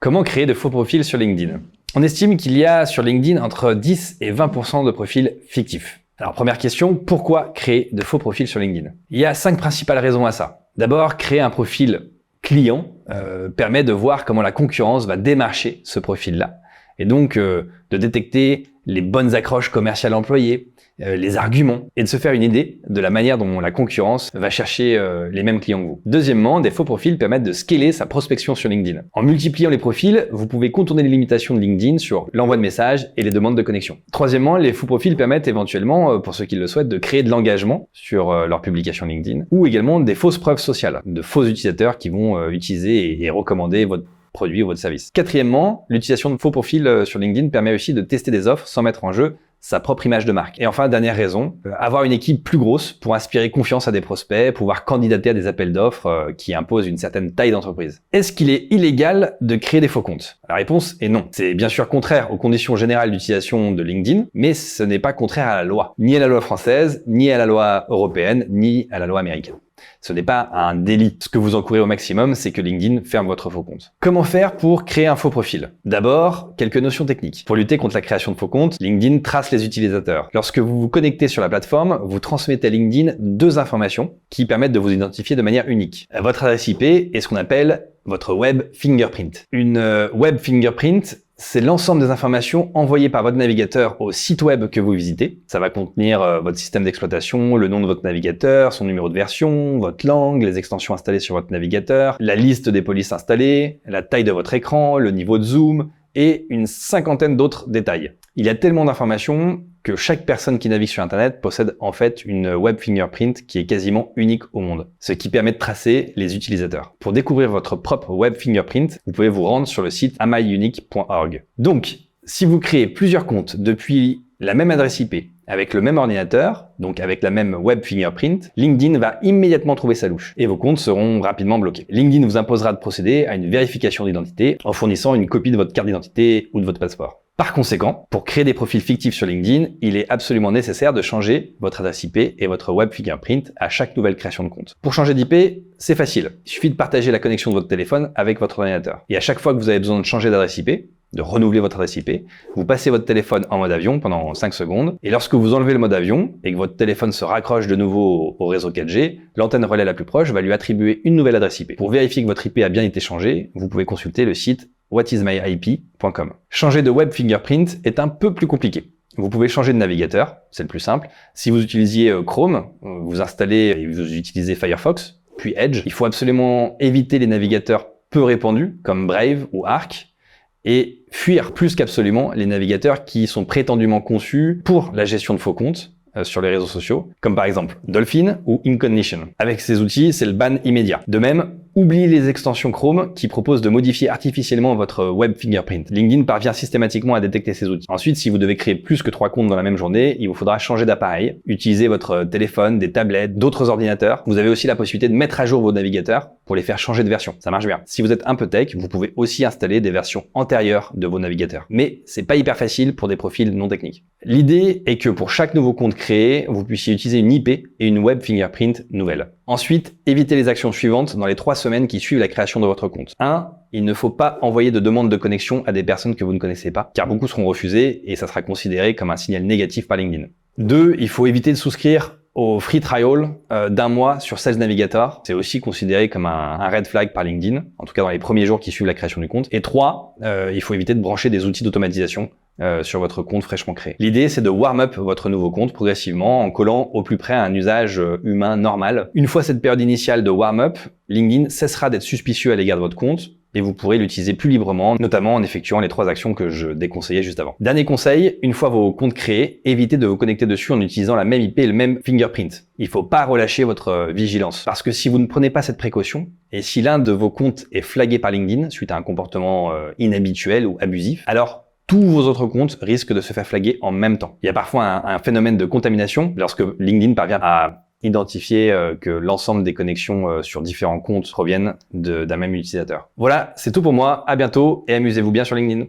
Comment créer de faux profils sur LinkedIn? On estime qu'il y a sur LinkedIn entre 10 et 20% de profils fictifs. Alors première question, pourquoi créer de faux profils sur LinkedIn? Il y a 5 principales raisons à ça. D'abord, créer un profil client permet de voir comment la concurrence va démarcher ce profil-là et donc de détecter les bonnes accroches commerciales employées, les arguments et de se faire une idée de la manière dont la concurrence va chercher les mêmes clients que vous. Deuxièmement, des faux profils permettent de scaler sa prospection sur LinkedIn. En multipliant les profils, vous pouvez contourner les limitations de LinkedIn sur l'envoi de messages et les demandes de connexion. Troisièmement, les faux profils permettent éventuellement, pour ceux qui le souhaitent, de créer de l'engagement sur leur publication LinkedIn ou également des fausses preuves sociales, de faux utilisateurs qui vont utiliser et recommander votre produit ou votre service. Quatrièmement, l'utilisation de faux profils sur LinkedIn permet aussi de tester des offres sans mettre en jeu sa propre image de marque. Et enfin, dernière raison, avoir une équipe plus grosse pour inspirer confiance à des prospects, pouvoir candidater à des appels d'offres qui imposent une certaine taille d'entreprise. Est-ce qu'il est illégal de créer des faux comptes? La réponse est non. C'est bien sûr contraire aux conditions générales d'utilisation de LinkedIn, mais ce n'est pas contraire à la loi. Ni à la loi française, ni à la loi européenne, ni à la loi américaine. Ce n'est pas un délit. Ce que vous encourez au maximum, c'est que LinkedIn ferme votre faux compte. Comment faire pour créer un faux profil? D'abord, quelques notions techniques. Pour lutter contre la création de faux comptes, LinkedIn trace les utilisateurs. Lorsque vous vous connectez sur la plateforme, vous transmettez à LinkedIn 2 informations qui permettent de vous identifier de manière unique. Votre adresse IP et ce qu'on appelle votre web fingerprint. Une web fingerprint, c'est l'ensemble des informations envoyées par votre navigateur au site web que vous visitez. Ça va contenir votre système d'exploitation, le nom de votre navigateur, son numéro de version, votre langue, les extensions installées sur votre navigateur, la liste des polices installées, la taille de votre écran, le niveau de zoom et une 50aine d'autres détails. Il y a tellement d'informations que chaque personne qui navigue sur Internet possède en fait une web fingerprint qui est quasiment unique au monde, ce qui permet de tracer les utilisateurs. Pour découvrir votre propre web fingerprint, vous pouvez vous rendre sur le site amyunique.org. Donc, si vous créez plusieurs comptes depuis la même adresse IP, avec le même ordinateur, donc avec la même web fingerprint, LinkedIn va immédiatement trouver sa louche et vos comptes seront rapidement bloqués. LinkedIn vous imposera de procéder à une vérification d'identité en fournissant une copie de votre carte d'identité ou de votre passeport. Par conséquent, pour créer des profils fictifs sur LinkedIn, il est absolument nécessaire de changer votre adresse IP et votre web fingerprint à chaque nouvelle création de compte. Pour changer d'IP, c'est facile. Il suffit de partager la connexion de votre téléphone avec votre ordinateur. Et à chaque fois que vous avez besoin de changer d'adresse IP, de renouveler votre adresse IP, vous passez votre téléphone en mode avion pendant 5 secondes, et lorsque vous enlevez le mode avion et que votre téléphone se raccroche de nouveau au réseau 4G, l'antenne relais la plus proche va lui attribuer une nouvelle adresse IP. Pour vérifier que votre IP a bien été changée, vous pouvez consulter le site whatismyip.com. Changer de web fingerprint est un peu plus compliqué. Vous pouvez changer de navigateur, c'est le plus simple. Si vous utilisiez Chrome, vous installez et vous utilisez Firefox, puis Edge, il faut absolument éviter les navigateurs peu répandus, comme Brave ou Arc, et fuir plus qu'absolument les navigateurs qui sont prétendument conçus pour la gestion de faux comptes sur les réseaux sociaux, comme par exemple Dolphin ou Incognition. Avec ces outils, c'est le ban immédiat. De même, oubliez les extensions Chrome qui proposent de modifier artificiellement votre web fingerprint. LinkedIn parvient systématiquement à détecter ces outils. Ensuite, si vous devez créer plus que 3 comptes dans la même journée, il vous faudra changer d'appareil, utiliser votre téléphone, des tablettes, d'autres ordinateurs. Vous avez aussi la possibilité de mettre à jour vos navigateurs pour les faire changer de version. Ça marche bien. Si vous êtes un peu tech, vous pouvez aussi installer des versions antérieures de vos navigateurs. Mais c'est pas hyper facile pour des profils non techniques. L'idée est que pour chaque nouveau compte créé, vous puissiez utiliser une IP et une web fingerprint nouvelle. Ensuite, évitez les actions suivantes dans les 3 semaines qui suivent la création de votre compte. 1. Il ne faut pas envoyer de demande de connexion à des personnes que vous ne connaissez pas, car beaucoup seront refusées et ça sera considéré comme un signal négatif par LinkedIn. 2. Il faut éviter de souscrire au free trial d'1 mois sur Sales Navigator. C'est aussi considéré comme un red flag par LinkedIn, en tout cas dans les premiers jours qui suivent la création du compte. Et 3. Il faut éviter de brancher des outils d'automatisation sur votre compte fraîchement créé. L'idée, c'est de warm up votre nouveau compte progressivement en collant au plus près à un usage humain normal. Une fois cette période initiale de warm up, LinkedIn cessera d'être suspicieux à l'égard de votre compte et vous pourrez l'utiliser plus librement, notamment en effectuant les 3 actions que je déconseillais juste avant. Dernier conseil, une fois vos comptes créés, évitez de vous connecter dessus en utilisant la même IP et le même fingerprint. Il faut pas relâcher votre vigilance. Parce que si vous ne prenez pas cette précaution, et si l'un de vos comptes est flagué par LinkedIn suite à un comportement inhabituel ou abusif, alors tous vos autres comptes risquent de se faire flaguer en même temps. Il y a parfois un phénomène de contamination lorsque LinkedIn parvient à identifier que l'ensemble des connexions sur différents comptes proviennent d'un même utilisateur. Voilà, c'est tout pour moi. À bientôt et amusez-vous bien sur LinkedIn.